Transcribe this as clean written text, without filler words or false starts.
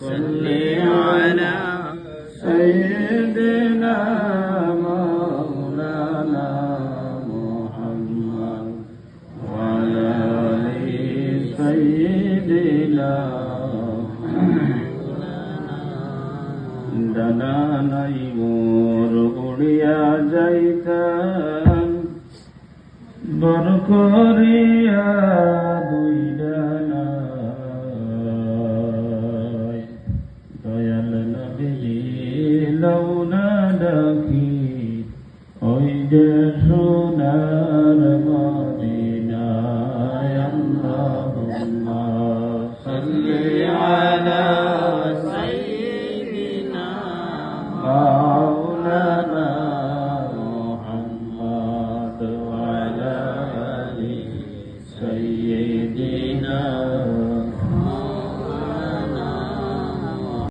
صل على سيدنا مولانا محمد وعلى آل سيدنا ডানা নাই মোর উড়িয়া যাইতাম বর করিয়া দুই ডানায় দয়াল নবী লও